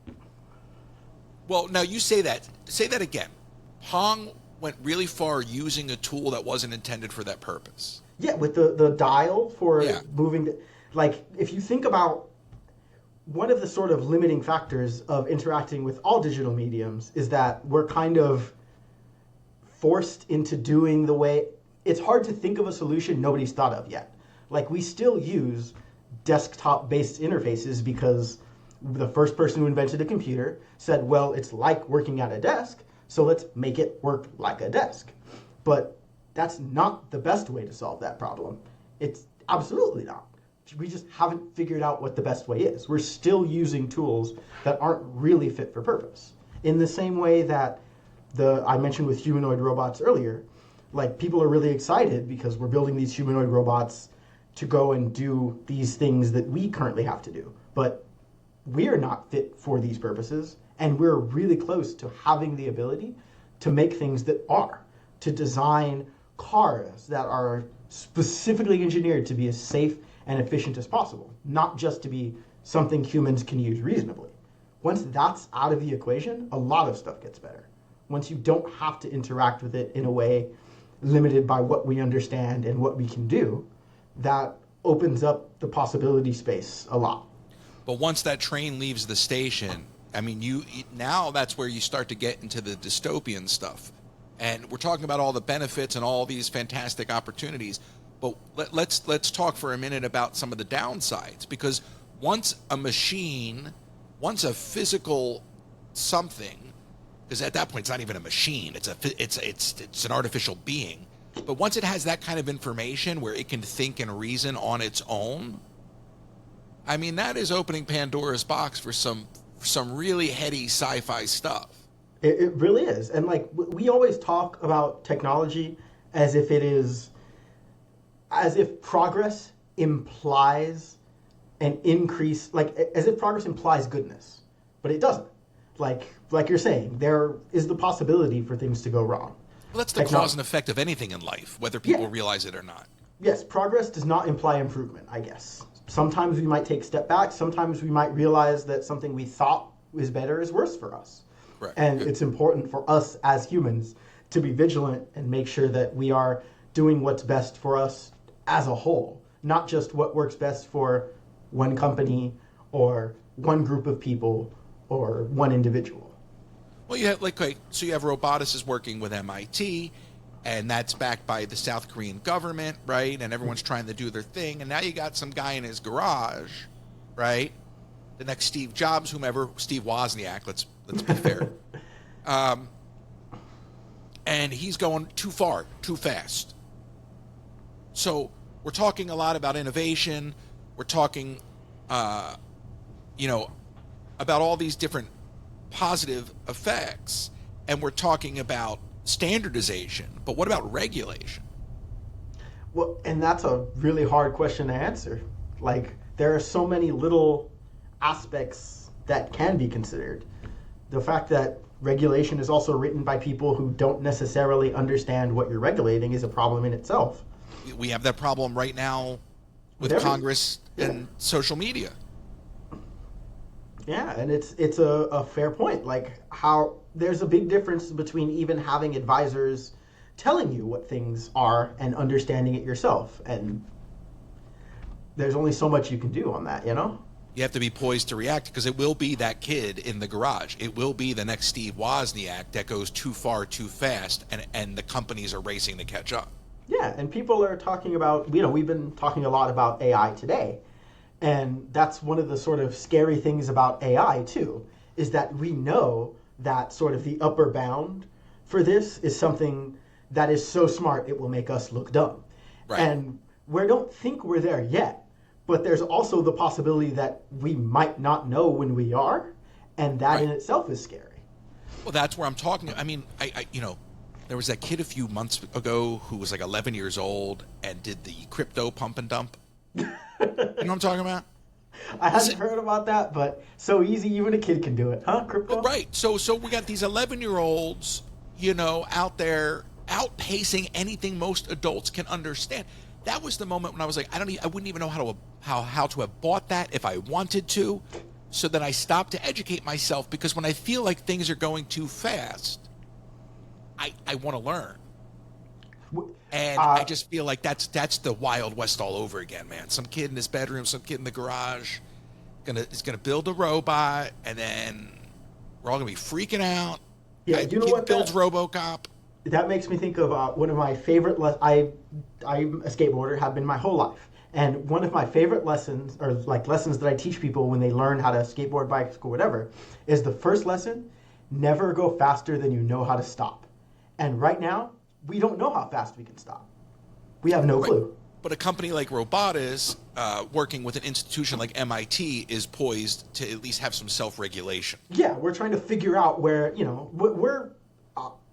Well, now you say that. Say that again. Pong went really far using a tool that wasn't intended for that purpose. Yeah, with the dial for moving. Like, if you think about one of the sort of limiting factors of interacting with all digital mediums is that we're kind of forced into doing the way. It's hard to think of a solution nobody's thought of yet. Like, we still use desktop-based interfaces because the first person who invented a computer said, well, it's like working at a desk, so let's make it work like a desk. But that's not the best way to solve that problem. It's absolutely not. We just haven't figured out what the best way is. We're still using tools that aren't really fit for purpose. In the same way that I mentioned with humanoid robots earlier, like, people are really excited because we're building these humanoid robots to go and do these things that we currently have to do. But we're not fit for these purposes, and we're really close to having the ability to make things that are, to design cars that are specifically engineered to be as safe and efficient as possible, not just to be something humans can use reasonably. Once that's out of the equation, a lot of stuff gets better. Once you don't have to interact with it in a way limited by what we understand and what we can do, that opens up the possibility space a lot. But once that train leaves the station, I mean, now that's where you start to get into the dystopian stuff. And we're talking about all the benefits and all these fantastic opportunities. But let's talk for a minute about some of the downsides, because once a physical something, because at that point it's not even a machine, it's an artificial being. But once it has that kind of information where it can think and reason on its own, I mean, that is opening Pandora's box for some really heady sci-fi stuff. It really is. And like, we always talk about technology as if progress implies an increase, like as if progress implies goodness, but it doesn't. Like you're saying, there is the possibility for things to go wrong. Well, that's the cause and effect of anything in life, whether people realize it or not. Yes, progress does not imply improvement, I guess. Sometimes we might take a step back. Sometimes we might realize that something we thought was better is worse for us. Right. And it's important for us as humans to be vigilant and make sure that we are doing what's best for us as a whole, not just what works best for one company or one group of people or one individual. Well, you have so you have Robotis is working with MIT, and that's backed by the South Korean government, right? And everyone's trying to do their thing, and now you got some guy in his garage, right? The next Steve Jobs, whomever, Steve Wozniak. Let's be fair. And he's going too far, too fast. So we're talking a lot about innovation. We're talking, about all these different positive effects, and we're talking about standardization. But what about regulation? Well, and that's a really hard question to answer. Like, there are so many little aspects that can be considered. The fact that regulation is also written by people who don't necessarily understand what you're regulating is a problem in itself. We have that problem right now with Congress and social media. Yeah, and it's a fair point. Like, how there's a big difference between even having advisors telling you what things are and understanding it yourself. And there's only so much you can do on that, You have to be poised to react because it will be that kid in the garage. It will be the next Steve Wozniak that goes too far too fast, and the companies are racing to catch up. Yeah, and people are talking about, we've been talking a lot about AI today. And that's one of the sort of scary things about AI, too, is that we know that sort of the upper bound for this is something that is so smart it will make us look dumb. Right. And we don't think we're there yet, but there's also the possibility that we might not know when we are, and that Right. in itself is scary. Well, that's where I'm talking. I mean, there was that kid a few months ago who was like 11 years old and did the crypto pump and dump. You know what I'm talking about? I hadn't heard about that, but so easy, even a kid can do it, huh? Crypto? Right. So we got these 11-year-olds, out there outpacing anything most adults can understand. That was the moment when I was like, I wouldn't even know how to have bought that if I wanted to. So then I stopped to educate myself, because when I feel like things are going too fast, I want to learn. And I just feel like that's the Wild West all over again, man. Some kid in his bedroom, some kid in the garage, is gonna build a robot, and then we're all gonna be freaking out. Yeah, you know kid what? Builds RoboCop. That makes me think of one of my favorite. I'm a skateboarder, have been my whole life, and one of my favorite lessons, or like lessons that I teach people when they learn how to skateboard, bike, or whatever, is the first lesson: never go faster than you know how to stop. And right now, we don't know how fast we can stop. We have no clue. But a company like Robotis, working with an institution like MIT, is poised to at least have some self-regulation. Yeah, we're trying to figure out where, we're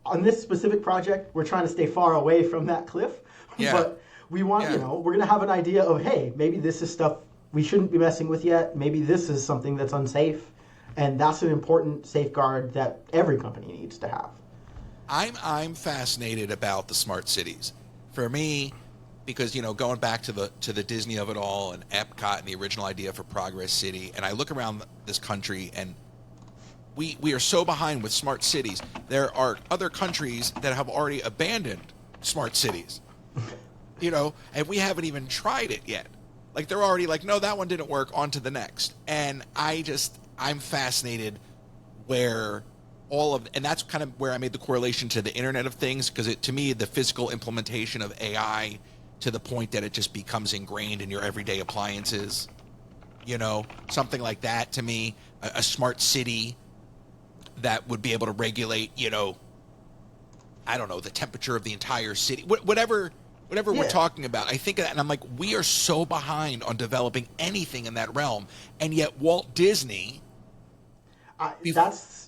on this specific project, we're trying to stay far away from that cliff. Yeah. But we want, we're going to have an idea of, hey, maybe this is stuff we shouldn't be messing with yet. Maybe this is something that's unsafe. And that's an important safeguard that every company needs to have. I'm fascinated about the smart cities. For me, because going back to the Disney of it all, and Epcot and the original idea for Progress City, and I look around this country and we are so behind with smart cities. There are other countries that have already abandoned smart cities. And we haven't even tried it yet. Like, they're already like, no, that one didn't work, on to the next. And I'm fascinated where and that's kind of where I made the correlation to the Internet of Things, because to me, the physical implementation of AI to the point that it just becomes ingrained in your everyday appliances, something like that. To me, a smart city that would be able to regulate, I don't know, the temperature of the entire city, whatever we're talking about. I think of that, and I'm like, we are so behind on developing anything in that realm, and yet Walt Disney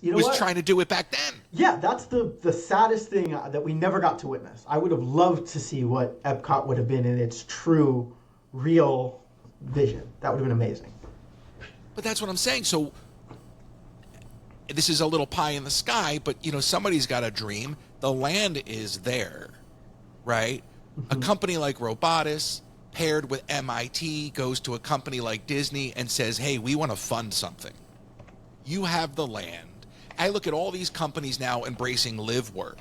was trying to do it back then. Yeah, that's the saddest thing that we never got to witness. I would have loved to see what Epcot would have been in its true, real vision. That would have been amazing. But that's what I'm saying. So this is a little pie in the sky, but somebody's got a dream. The land is there, right? Mm-hmm. A company like Robotis paired with MIT goes to a company like Disney and says, hey, we want to fund something. You have the land. I look at all these companies now embracing live work.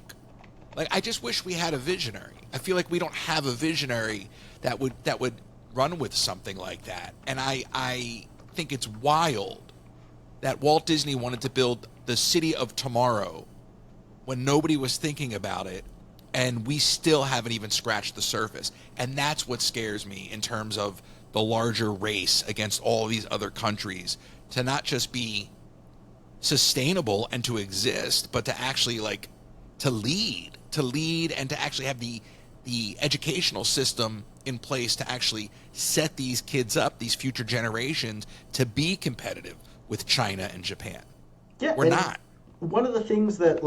Like, I just wish we had a visionary. I feel like we don't have a visionary that would run with something like that. And I think it's wild that Walt Disney wanted to build the city of tomorrow when nobody was thinking about it, and we still haven't even scratched the surface. And that's what scares me in terms of the larger race against all these other countries, to not just be sustainable and to exist, but to actually to lead and to actually have the educational system in place to actually set these kids up, these future generations, to be competitive with China and Japan. Yeah, we're not. One of the things that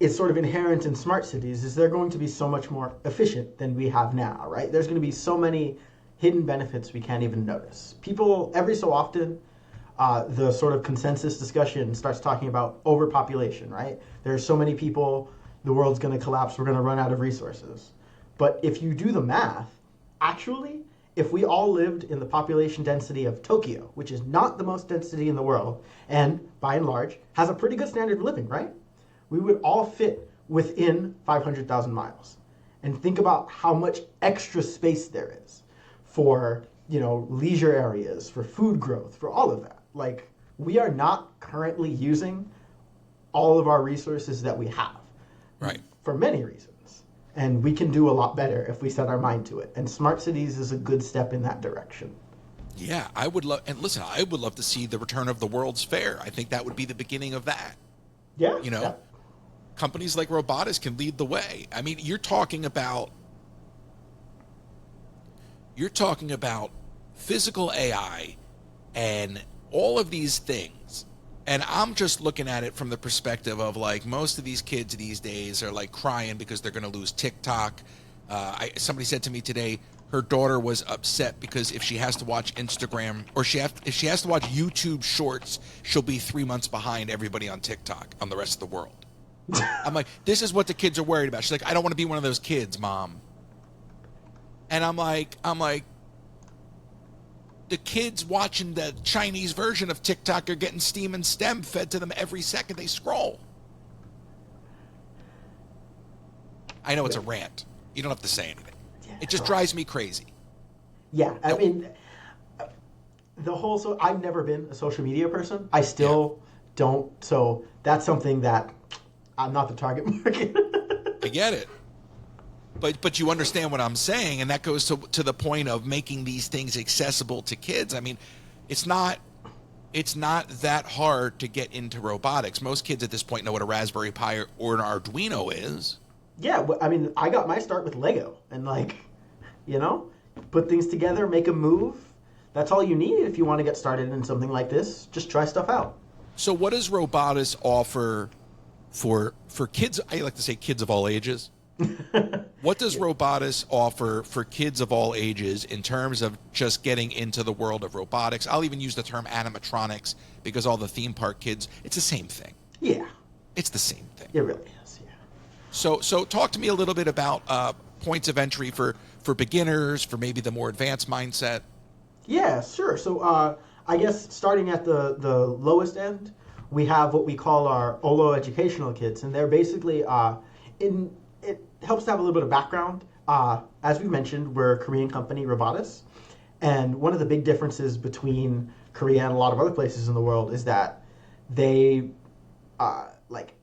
is sort of inherent in smart cities is they're going to be so much more efficient than we have now, right? There's going to be so many hidden benefits we can't even notice. People, every so often, the sort of consensus discussion starts talking about overpopulation, right? There's so many people, the world's going to collapse, we're going to run out of resources. But if you do the math, actually, if we all lived in the population density of Tokyo, which is not the most density in the world, and by and large has a pretty good standard of living, right? We would all fit within 500,000 miles. And think about how much extra space there is for leisure areas, for food growth, for all of that. Like, we are not currently using all of our resources that we have. Right. For many reasons. And we can do a lot better if we set our mind to it. And smart cities is a good step in that direction. Yeah, I would love, and listen, I would love to see the return of the World's Fair. I think that would be the beginning of that. Yeah. Companies like Robotis can lead the way. I mean, you're talking about physical AI and all of these things. And I'm just looking at it from the perspective of, like, most of these kids these days are like crying because they're going to lose TikTok. Somebody said to me today, her daughter was upset because if she has to watch Instagram or if she has to watch YouTube Shorts, she'll be 3 months behind everybody on TikTok, on the rest of the world. I'm like, this is what the kids are worried about. She's like, I don't want to be one of those kids, Mom. And I'm like, the kids watching the Chinese version of TikTok are getting Steam and STEM fed to them every second they scroll. I know it's a rant. You don't have to say anything. It just drives me crazy. Yeah, I mean, I've never been a social media person. I still don't. So that's something that I'm not the target market. I get it. But you understand what I'm saying, and that goes to the point of making these things accessible to kids. I mean, it's not that hard to get into robotics. Most kids at this point know what a Raspberry Pi or an Arduino is. Yeah, I mean, I got my start with Lego, and put things together, make a move. That's all you need if you want to get started in something like this. Just try stuff out. So what does Robotis offer for kids? I like to say kids of all ages. What does Robotis offer for kids of all ages in terms of just getting into the world of robotics? I'll even use the term animatronics because all the theme park kids, it's the same thing. Yeah. It's the same thing. It really is, yeah. So talk to me a little bit about points of entry for beginners, for maybe the more advanced mindset. Yeah, sure. So I guess starting at the lowest end, we have what we call our OLO educational kits, and they're basically it helps to have a little bit of background. As we mentioned, we're a Korean company, Robotis, and one of the big differences between Korea and a lot of other places in the world is that they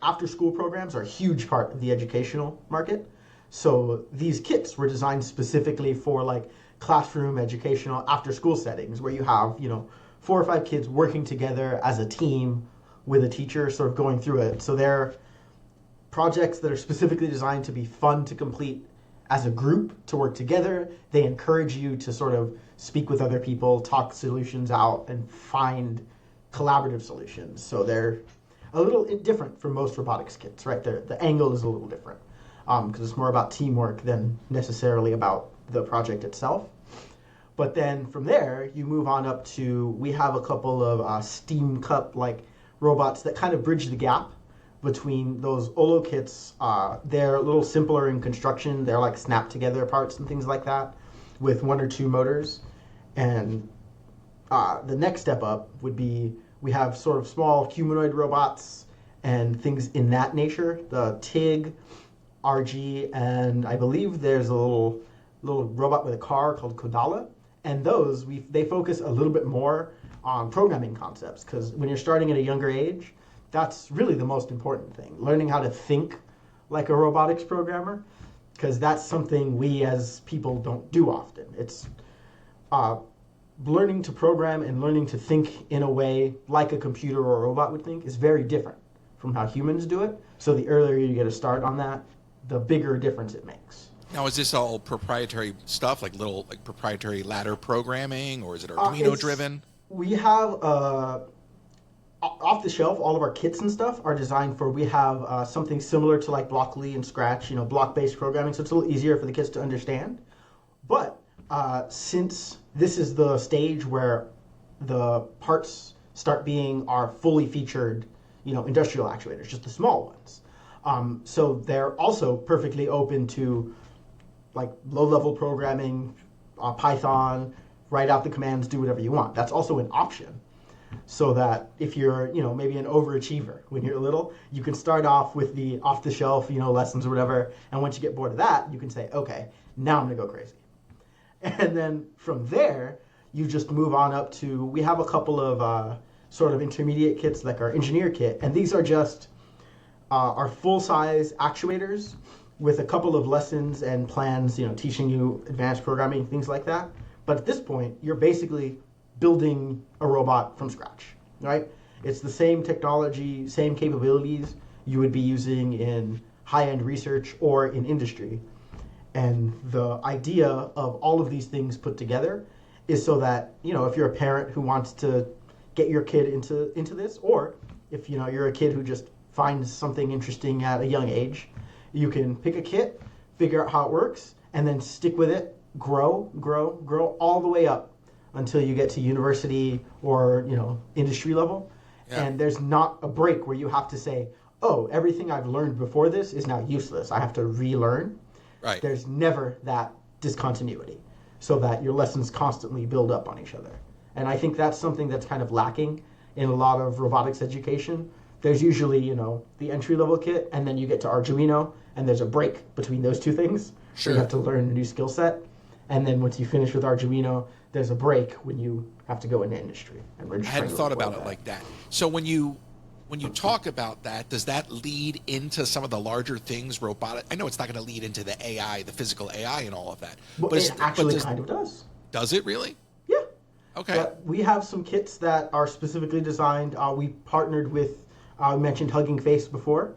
after school programs are a huge part of the educational market. So these kits were designed specifically for classroom educational after school settings where you have 4 or 5 kids working together as a team with a teacher sort of going through it. So they're projects that are specifically designed to be fun to complete as a group, to work together. They encourage you to sort of speak with other people, talk solutions out, and find collaborative solutions. So they're a little different from most robotics kits, right? The angle is a little different because it's more about teamwork than necessarily about the project itself. But then from there, you move on up to, we have a couple of Steam Cup-like robots that kind of bridge the gap between those OLO kits. They're a little simpler in construction. They're like snap together parts and things like that with 1 or 2 motors. And the next step up would be, we have sort of small humanoid robots and things in that nature. The Tig, RG, and I believe there's a little robot with a car called Kodala. And those, they focus a little bit more on programming concepts, because when you're starting at a younger age, that's really the most important thing. Learning how to think like a robotics programmer, because that's something we as people don't do often. It's learning to program and learning to think in a way like a computer or a robot would think is very different from how humans do it. So the earlier you get a start on that, the bigger difference it makes. Now, is this all proprietary stuff, like proprietary ladder programming, or is it Arduino driven? We have off the shelf, all of our kits and stuff are designed for, we have something similar to like Blockly and Scratch, block-based programming, so it's a little easier for the kids to understand. But since this is the stage where the parts start being our fully featured, industrial actuators, just the small ones. So they're also perfectly open to like low-level programming, Python, write out the commands, do whatever you want. That's also an option. So that if you're, maybe an overachiever when you're little, you can start off with the off-the-shelf, lessons or whatever. And once you get bored of that, you can say, okay, now I'm going to go crazy. And then from there, you just move on up to, we have a couple of sort of intermediate kits like our engineer kit, and these are just our full-size actuators with a couple of lessons and plans, teaching you advanced programming, things like that. But at this point, you're basically building a robot from scratch, right? It's the same technology, same capabilities you would be using in high-end research or in industry. And the idea of all of these things put together is so that, if you're a parent who wants to get your kid into this, or if, you're a kid who just finds something interesting at a young age, you can pick a kit, figure out how it works, and then stick with it, grow all the way up until you get to university or, industry level. Yeah. And there's not a break where you have to say, oh, everything I've learned before this is now useless. I have to relearn. Right. There's never that discontinuity, so that your lessons constantly build up on each other. And I think that's something that's kind of lacking in a lot of robotics education. There's usually, the entry-level kit, and then you get to Arduino, and there's a break between those two things. Sure. You have to learn a new skill set. And then once you finish with Arduino, there's a break when you have to go into industry. And we're just I hadn't thought about it like that. So when you talk about that, does that lead into some of the larger things, robotic? I know it's not going to lead into the AI, the physical AI and all of that. But it actually kind of does. Does it really? Yeah. Okay. We have some kits that are specifically designed. We partnered with, I mentioned Hugging Face before,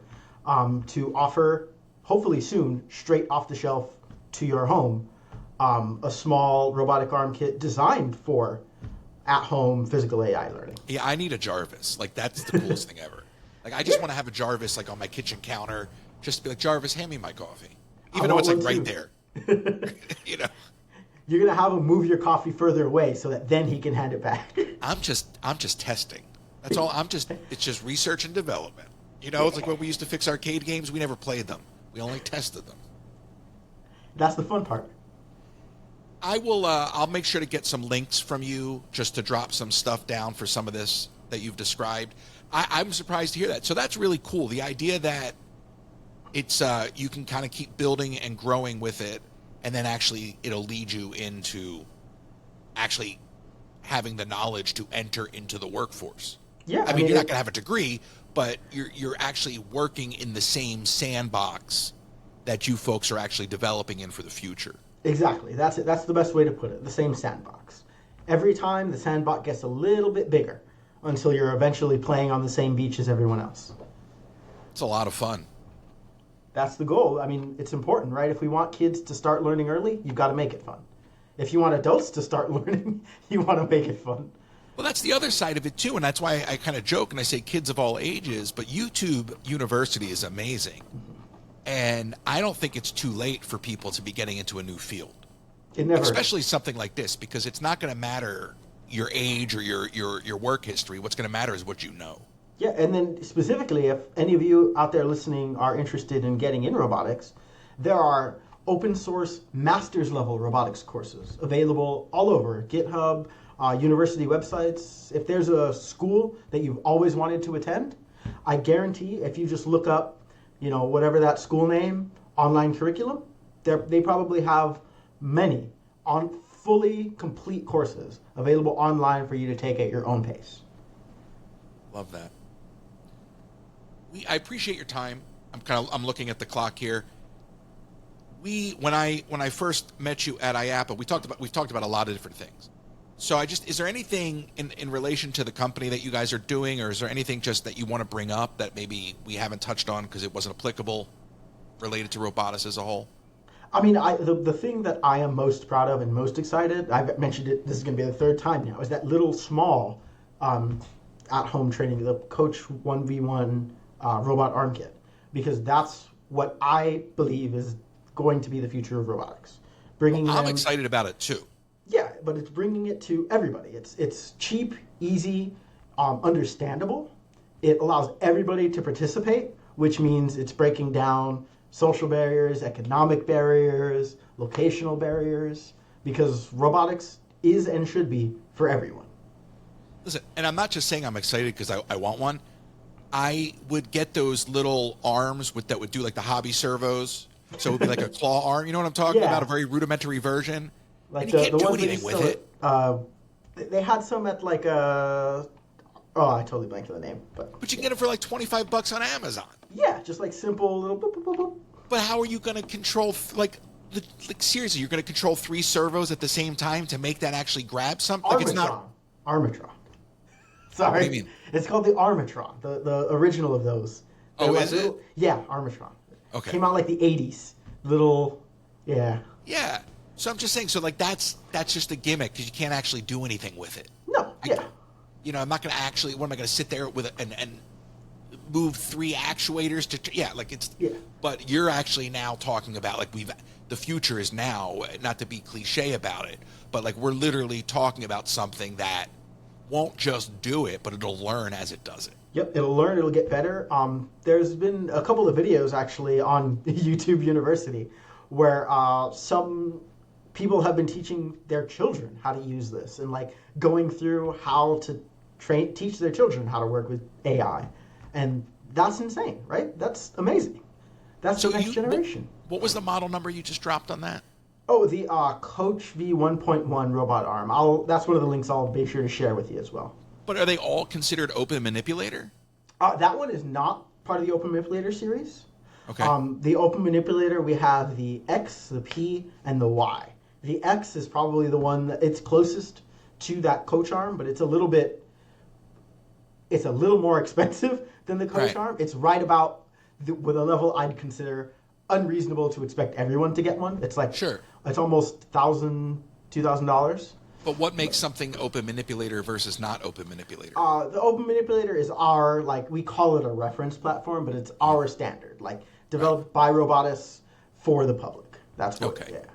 to offer, hopefully soon, straight off the shelf to your home, a small robotic arm kit designed for at-home physical AI learning. Yeah, I need a Jarvis. Like, that's the coolest thing ever. Like, I just want to have a Jarvis, like, on my kitchen counter, just to be like, Jarvis, hand me my coffee. Even though it's, like, right there. You're going to have him move your coffee further away so that then he can hand it back. I'm just testing. That's all. It's just research and development. It's like when we used to fix arcade games, we never played them. We only tested them. That's the fun part. I'll make sure to get some links from you just to drop some stuff down for some of this that you've described. I'm surprised to hear that. So that's really cool. The idea that it's you can kind of keep building and growing with it, and then actually it'll lead you into actually having the knowledge to enter into the workforce. Yeah, I mean you're not going to have a degree, but you're actually working in the same sandbox that you folks are actually developing in for the future. Exactly. That's it. That's the best way to put it. The same sandbox. Every time the sandbox gets a little bit bigger until you're eventually playing on the same beach as everyone else. It's a lot of fun. That's the goal. I mean, it's important, right? If we want kids to start learning early, you've got to make it fun. If you want adults to start learning, you want to make it fun. Well, that's the other side of it, too, and that's why I kind of joke and I say kids of all ages, but YouTube University is amazing. Mm-hmm. And I don't think it's too late for people to be getting into a new field. It never Especially something like this, because it's not going to matter your age or your work history. What's going to matter is what you know. Yeah, and then specifically, if any of you out there listening are interested in getting in robotics, there are open source master's level robotics courses available all over GitHub, university websites. If there's a school that you've always wanted to attend, I guarantee if you just look up, whatever that school name, online curriculum, they probably have many on fully complete courses available online for you to take at your own pace. Love that. I appreciate your time. I'm looking at the clock here. When I first met you at IAPA, we've talked about a lot of different things. So is there anything in relation to the company that you guys are doing, or is there anything just that you want to bring up that maybe we haven't touched on because it wasn't applicable related to Robotis as a whole? I mean, the thing that I am most proud of and most excited, I've mentioned it, this is going to be the third time now, is that little small at-home training, the Koch 1v1 robot arm kit, because that's what I believe is going to be the future of robotics. I'm excited about it too. Yeah, but it's bringing it to everybody. It's cheap, easy, understandable. It allows everybody to participate, which means it's breaking down social barriers, economic barriers, locational barriers, because robotics is and should be for everyone. Listen, and I'm not just saying I'm excited because I want one. I would get those little arms that would do like the hobby servos. So it would be like a claw arm. You know what I'm talking about? A very rudimentary version. Like and you can't do ones anything with it. They had some at like a. Oh, I totally blanked on the name, But you can yeah. get it for like $25 on Amazon. Yeah, just like simple little boop, boop, boop, boop. But how are you going to control like seriously? You're going to control 3 servos at the same time to make that actually grab something? Like it's not. Armatron. Armatron. What do you Sorry. mean? It's called the Armatron, the original of those. They're Oh, like is it? Yeah, Armatron. Okay. Came out like the 80s. Little, yeah. Yeah. So I'm just saying. So like that's just a gimmick because you can't actually do anything with it. No, yeah. I'm not going to actually. What am I going to sit there with and move 3 actuators to? Yeah, like it's. Yeah. But you're actually now talking about like the future is now. Not to be cliche about it, but like we're literally talking about something that won't just do it, but it'll learn as it does it. Yep, it'll learn, it'll get better. There's been a couple of videos actually on YouTube University where some people have been teaching their children how to use this and like going through how to teach their children how to work with AI. And that's insane, right? That's amazing. That's the next generation. What was the model number you just dropped on that? Oh, the Koch V 1.1 robot arm. That's one of the links I'll be sure to share with you as well. But are they all considered open manipulator? That one is not part of the Open Manipulator series. Okay. The Open Manipulator, we have the X, the P, and the Y. The X is probably the one that it's closest to that Koch arm, but it's a little more expensive than the Koch Right. arm. It's right about with a level I'd consider unreasonable to expect everyone to get one. It's like Sure. It's almost $2,000. But what makes something open manipulator versus not open manipulator? The Open Manipulator is our, like, we call it a reference platform, but it's our standard, like, developed by Robotis for the public. That's what, Okay. yeah.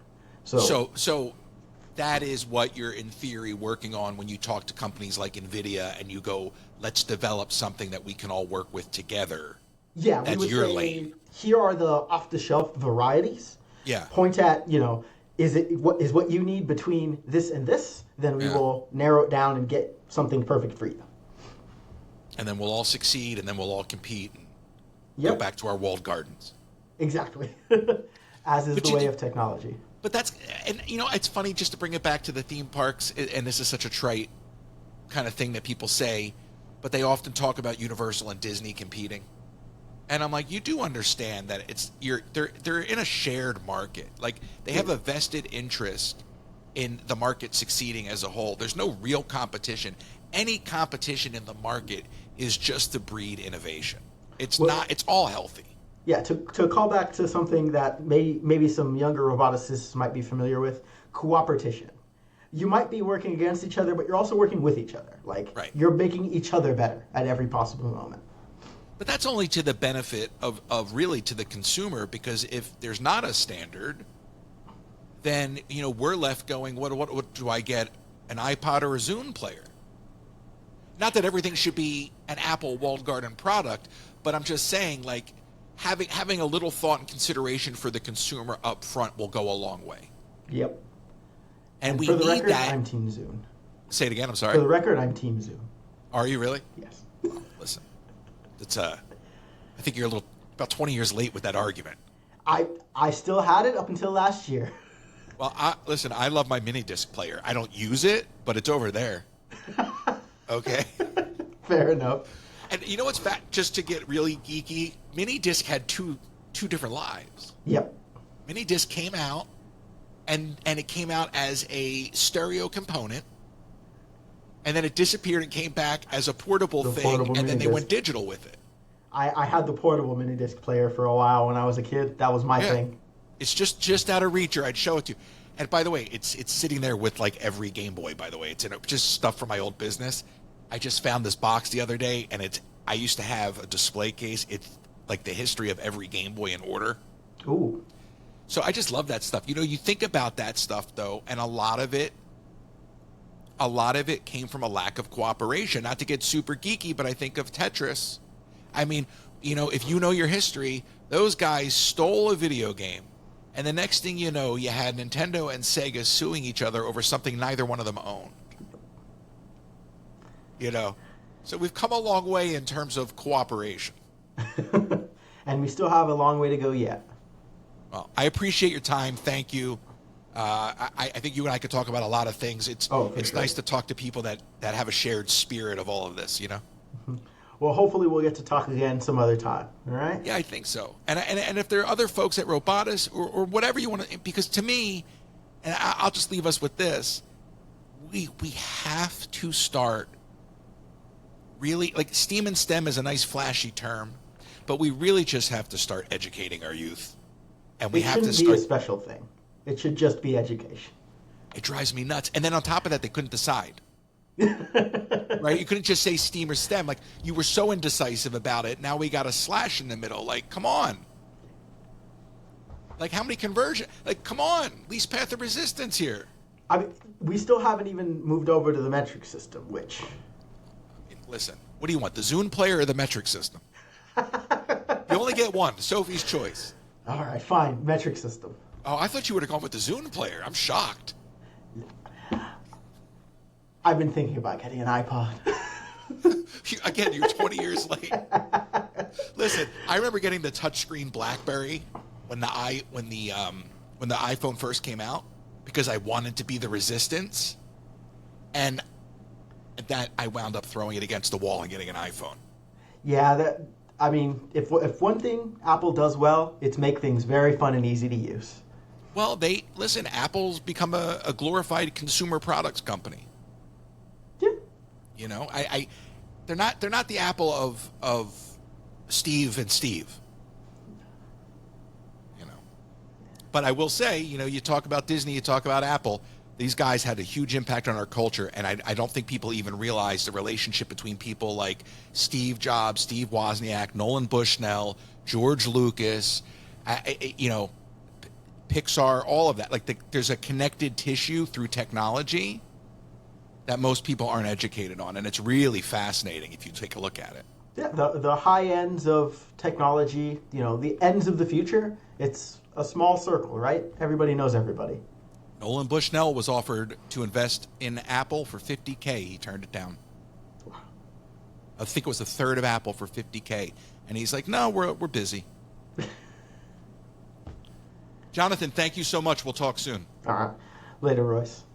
So that is what you're in theory working on when you talk to companies like NVIDIA and you go, let's develop something that we can all work with together. yeah, we That's would your say, lane. here are the off-the-shelf varieties. Yeah. Point at, what you need between this and this, then we Yeah. will narrow it down and get something perfect for you. And then we'll all succeed and then we'll all compete and Yep. go back to our walled gardens. Exactly. As is But the you way do- of technology. But that's, and it's funny just to bring it back to the theme parks, and this is such a trite kind of thing that people say, but they often talk about Universal and Disney competing. And I'm like, you do understand that they're in a shared market. Like they have a vested interest in the market succeeding as a whole. There's no real competition. Any competition in the market is just to breed innovation. It's all healthy. Yeah, to call back to something that maybe some younger roboticists might be familiar with, cooperation. You might be working against each other, but you're also working with each other. Like, Right. you're making each other better at every possible moment. But that's only to the benefit of really to the consumer, because if there's not a standard, then we're left going, what do I get, an iPod or a Zune player? Not that everything should be an Apple walled garden product, but I'm just saying, like, having a little thought and consideration for the consumer up front will go a long way. Yep. And we for the need record, that. I'm Team Zune. Say it again. I'm sorry. For the record, I'm Team Zune. Are you really? Yes. Well, listen, it's I think you're about 20 years late with that argument. I still had it up until last year. Well, listen, I love my mini disc player. I don't use it, but it's over there. Okay. Fair enough. And you know what's just to get really geeky? Mini disc had two different lives. Yep. Mini disc came out, and it came out as a stereo component, and then it disappeared and came back as a portable thing, portable and then they mini went disc. digital with it. I had the portable mini disc player for a while when I was a kid. That was my thing. It's just out of reach, or I'd show it to you. And by the way, it's sitting there with like every Game Boy. By the way, it's just stuff from my old business. I just found this box the other day, and I used to have a display case. It's like the history of every Game Boy in order. Ooh. So I just love that stuff. You think about that stuff though, and a lot of it came from a lack of cooperation. Not to get super geeky, but I think of Tetris. I mean, if you know your history, those guys stole a video game, and the next thing you know, you had Nintendo and Sega suing each other over something neither one of them owned. So we've come a long way in terms of cooperation. And we still have a long way to go yet. Well, I appreciate your time. Thank you. I think you and I could talk about a lot of things. For It's sure. nice to talk to people that have a shared spirit of all of this, you know? Well, hopefully we'll get to talk again some other time. All right? Yeah, I think so. And if there are other folks at Robotis or whatever you want to, because to me, and I'll just leave us with this, we have to start really, like STEAM and STEM is a nice flashy term, but we really just have to start educating our youth. And we It have to shouldn't be a start, special thing. It should just be education. it drives me nuts. And then on top of that, they couldn't decide. Right? You couldn't just say STEAM or STEM. Like, you were so indecisive about it. Now we got a slash in the middle. Like, come on. Like, how many conversion? Like, come on. Least path of resistance here. I mean, we still haven't even moved over to the metric system, which... Listen, what do you want? The Zune player or the metric system? You only get one. Sophie's choice. All right, fine. Metric system. Oh, I thought you would have gone with the Zune player. I'm shocked. I've been thinking about getting an iPod. Again, you're 20 years late. Listen, I remember getting the touchscreen BlackBerry when the iPhone first came out because I wanted to be the resistance, and that I wound up throwing it against the wall and getting an iPhone. Yeah, I mean, if one thing Apple does well, it's make things very fun and easy to use. Well, listen. Apple's become a glorified consumer products company. Yeah. You know, they're not the Apple of Steve and Steve. You know, but I will say, you know, you talk about Disney, you talk about Apple. These guys had a huge impact on our culture, and I don't think people even realize the relationship between people like Steve Jobs, Steve Wozniak, Nolan Bushnell, George Lucas, you know, Pixar, all of that. Like, there's a connected tissue through technology that most people aren't educated on, and it's really fascinating if you take a look at it. Yeah, the high ends of technology, you know, the ends of the future, it's a small circle, right? Everybody knows everybody. Nolan Bushnell was offered to invest in Apple for $50K. He turned it down. I think it was a third of Apple for $50K. And he's like, no, we're busy. Jonathan, thank you so much. We'll talk soon. All right. Later, Royce.